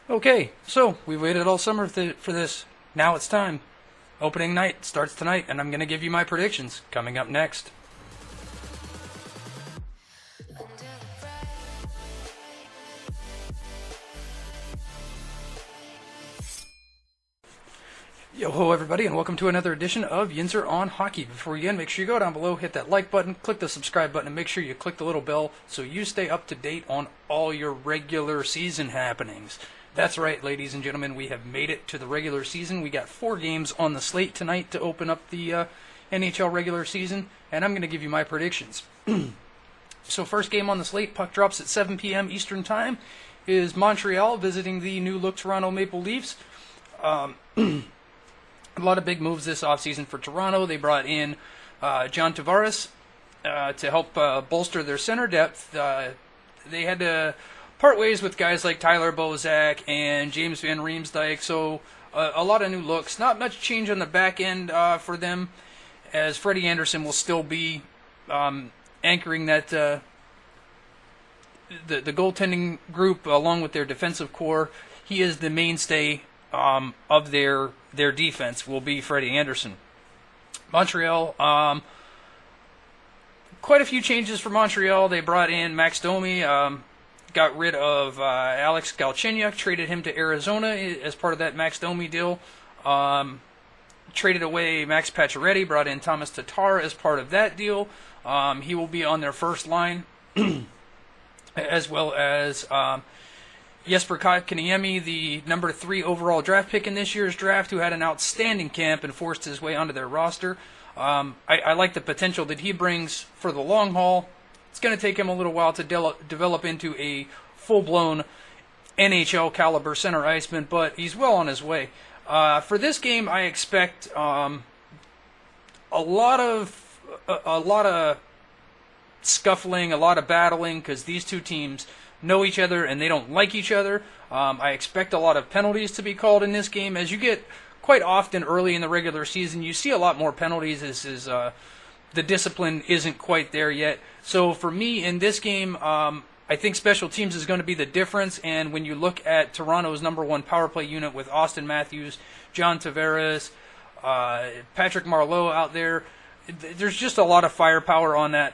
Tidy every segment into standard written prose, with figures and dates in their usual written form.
Okay, so we waited all summer for this. Now it's time. Opening night starts tonight, and I'm going to give you my predictions coming up next. Yo ho everybody, and welcome to another edition of Yinzer on Hockey. Before we begin, make sure you go down below, hit that like button, click the subscribe button, and make sure you click the little bell so you stay up to date on all your regular season happenings. That's right, ladies and gentlemen, we have made it to the regular season. We got 4 games on the slate tonight to open up the NHL regular season, and I'm going to give you my predictions. So first game on the slate, puck drops at 7 p.m. Eastern Time, is Montreal visiting the new-look Toronto Maple Leafs. A lot of big moves this offseason for Toronto. They brought in John Tavares to help bolster their center depth. They had to part ways with guys like Tyler Bozak and James Van Riemsdyk, so a lot of new looks. Not much change on the back end for them, as Freddie Anderson will still be anchoring that the goaltending group along with their defensive core. He is the mainstay of their defense, will be Freddie Anderson. Montreal, quite a few changes for Montreal. They brought in Max Domi, got rid of Alex Galchenyuk, traded him to Arizona as part of that Max Domi deal. Traded away Max Pacioretty, brought in Thomas Tatar as part of that deal. He will be on their first line, as well as Jesper Kotkaniemi, the number 3 overall draft pick in this year's draft, who had an outstanding camp and forced his way onto their roster. I like the potential that he brings for the long haul. It's going to take him a little while to develop into a full-blown NHL caliber center iceman, but he's well on his way. For this game, I expect a lot of scuffling, a lot of battling, because these two teams know each other and they don't like each other. I expect a lot of penalties to be called in this game. As you get quite often early in the regular season, you see a lot more penalties as the discipline isn't quite there yet. So for me in this game, I think special teams is going to be the difference. And when you look at Toronto's number 1 power play unit with Austin Matthews, John Tavares, Patrick Marleau out there, there's just a lot of firepower on that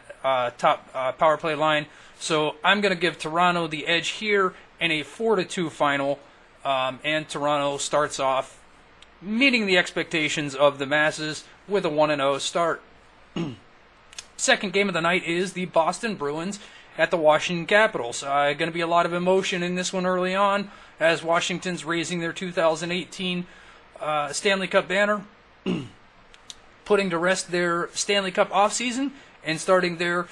top power play line. So I'm going to give Toronto the edge here in a 4-2 final, and Toronto starts off meeting the expectations of the masses with a 1-0 start. Second game of the night is the Boston Bruins at the Washington Capitals. Going to be a lot of emotion in this one early on, as Washington's raising their 2018 Stanley Cup banner, putting to rest their Stanley Cup offseason and starting their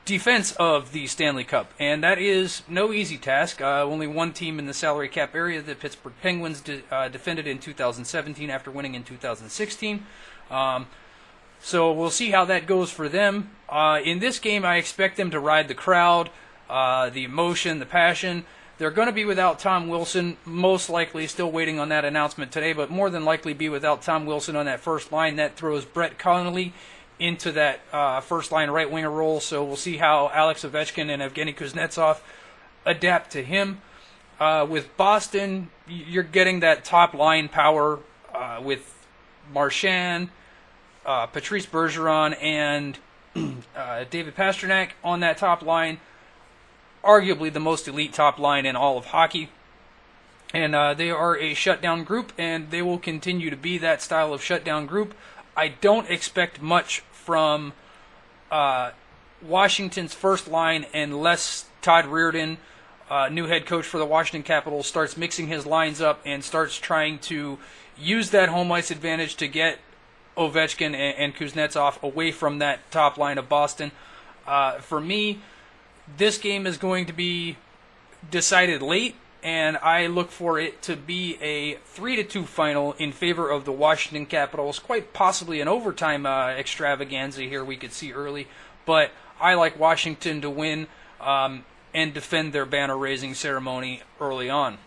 defense of the Stanley Cup. And that is no easy task. Only one team in the salary cap area, the Pittsburgh Penguins, defended in 2017 after winning in 2016. So we'll see how that goes for them. In this game, I expect them to ride the crowd, the emotion, the passion. They're going to be without Tom Wilson, most likely, still waiting on that announcement today, but more than likely be without Tom Wilson on that first line. That throws Brett Connolly into that first-line right-winger role, so we'll see how Alex Ovechkin and Evgeny Kuznetsov adapt to him. With Boston, you're getting that top-line power with Marchand, Patrice Bergeron, and David Pastrnak on that top line. Arguably the most elite top line in all of hockey. And they are a shutdown group, and they will continue to be that style of shutdown group. I don't expect much from Washington's first line unless Todd Reirden, new head coach for the Washington Capitals, starts mixing his lines up and starts trying to use that home ice advantage to get Ovechkin and Kuznetsov away from that top line of Boston. For me, this game is going to be decided late, and I look for it to be a 3-2 final in favor of the Washington Capitals. Quite possibly an overtime extravaganza here we could see early, but I like Washington to win and defend their banner-raising ceremony early on.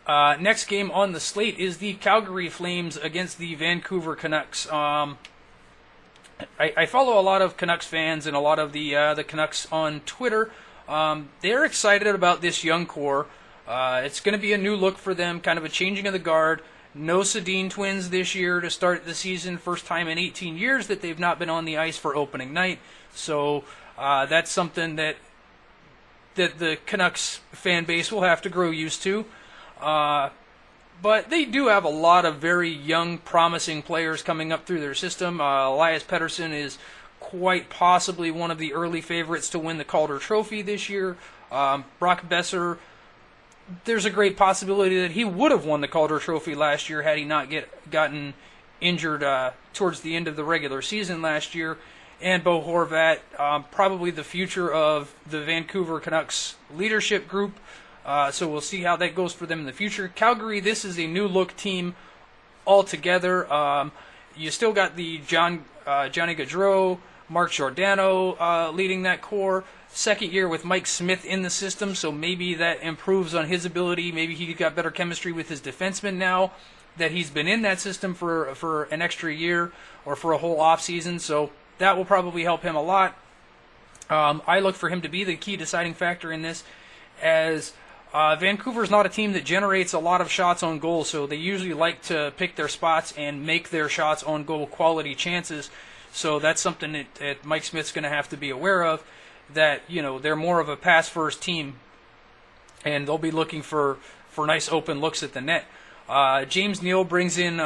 Next game on the slate is the Calgary Flames against the Vancouver Canucks. I follow a lot of Canucks fans and a lot of the Canucks on Twitter. They're excited about this young core. It's going to be a new look for them, kind of a changing of the guard. No Sedin twins this year to start the season. First time in 18 years that they've not been on the ice for opening night. So that's something that the Canucks fan base will have to grow used to. But they do have a lot of very young, promising players coming up through their system. Elias Pettersson is quite possibly one of the early favorites to win the Calder Trophy this year. Brock Besser, there's a great possibility that he would have won the Calder Trophy last year had he not gotten injured towards the end of the regular season last year. And Bo Horvat, probably the future of the Vancouver Canucks leadership group. So we'll see how that goes for them in the future. Calgary, this is a new-look team altogether. You still got the Johnny Gaudreau, Mark Giordano leading that core. Second year with Mike Smith in the system, so maybe that improves on his ability. Maybe he got better chemistry with his defensemen now that he's been in that system for an extra year or for a whole offseason. So that will probably help him a lot. I look for him to be the key deciding factor in this, as Vancouver's not a team that generates a lot of shots on goal, so they usually like to pick their spots and make their shots on goal quality chances. So that's something that Mike Smith's going to have to be aware of, that, you know, they're more of a pass-first team, and they'll be looking for nice open looks at the net. James Neal brings in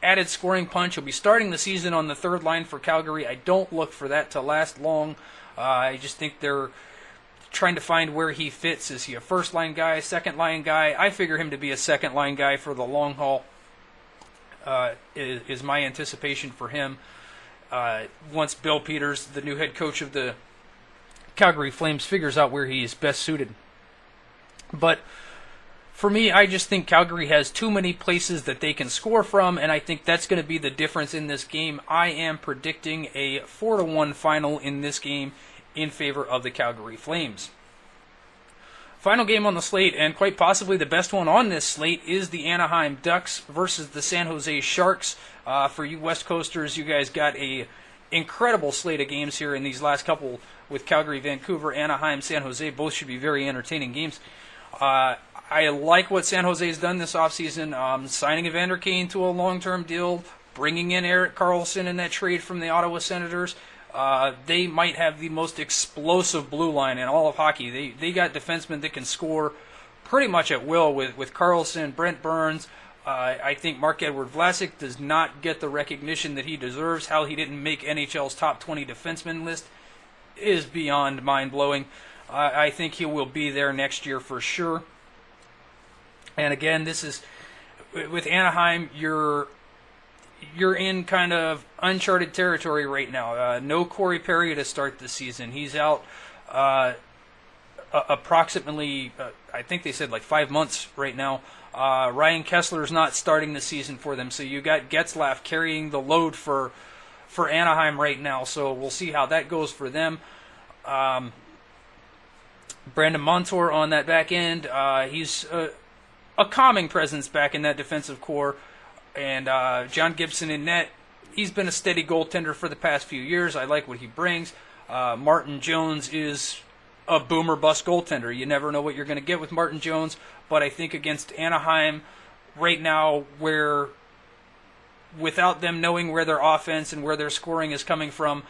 added scoring punch. He'll be starting the season on the third line for Calgary. I don't look for that to last long. I just think they're trying to find where he fits. Is he a first-line guy, second-line guy? I figure him to be a second-line guy for the long haul, is my anticipation for him. Once Bill Peters, the new head coach of the Calgary Flames, figures out where he is best suited. But for me, I just think Calgary has too many places that they can score from, and I think that's going to be the difference in this game. I am predicting a 4-1 final in this game in favor of the Calgary Flames. Final game on the slate, and quite possibly the best one on this slate, is the Anaheim Ducks versus the San Jose Sharks. For you West Coasters, you guys got a incredible slate of games here in these last couple with Calgary, Vancouver, Anaheim, San Jose. Both should be very entertaining games. I like what San Jose's done this offseason, signing Evander Kane to a long-term deal, bringing in Erik Karlsson in that trade from the Ottawa Senators. They might have the most explosive blue line in all of hockey. They got defensemen that can score pretty much at will with Karlsson, Brent Burns. I think Marc-Edouard Vlasic does not get the recognition that he deserves. How he didn't make NHL's top 20 defenseman list is beyond mind-blowing. I think he will be there next year for sure. And again, this is with Anaheim, you're in kind of uncharted territory right now. No Corey Perry to start the season. He's out approximately, I think they said like 5 months right now. Ryan Kessler's not starting the season for them, so you got Getzlaf carrying the load for Anaheim right now. So we'll see how that goes for them. Brandon Montour on that back end. He's a calming presence back in that defensive core. And John Gibson in net, he's been a steady goaltender for the past few years. I like what he brings. Martin Jones is a boomer bust goaltender. You never know what you're going to get with Martin Jones, but I think against Anaheim right now, where without them knowing where their offense and where their scoring is coming from,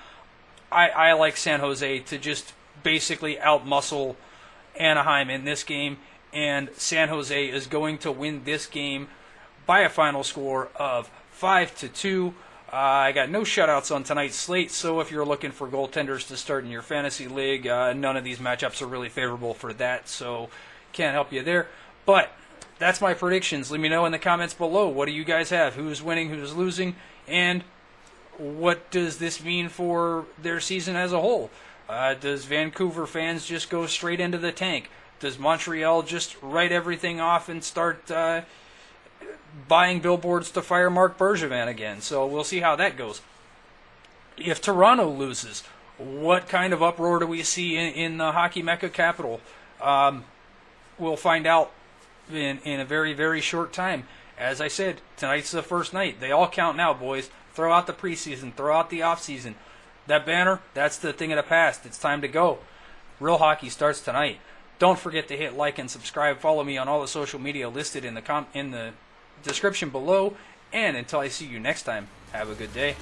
I like San Jose to just basically outmuscle Anaheim in this game, and San Jose is going to win this game by a final score of 5-2. I got no shutouts on tonight's slate, so if you're looking for goaltenders to start in your fantasy league, none of these matchups are really favorable for that, so can't help you there. But that's my predictions. Let me know in the comments below. What do you guys have? Who's winning, who's losing, and what does this mean for their season as a whole? Does Vancouver fans just go straight into the tank? Does Montreal just write everything off and start buying billboards to fire Mark Bergevin again? So we'll see how that goes. If Toronto loses, what kind of uproar do we see in the hockey mecca capital? We'll find out in a very, very short time. As I said, tonight's the first night. They all count now, boys. Throw out the preseason. Throw out the offseason. That banner, that's the thing of the past. It's time to go. Real hockey starts tonight. Don't forget to hit like and subscribe. Follow me on all the social media listed in the description below. And until I see you next time, have a good day.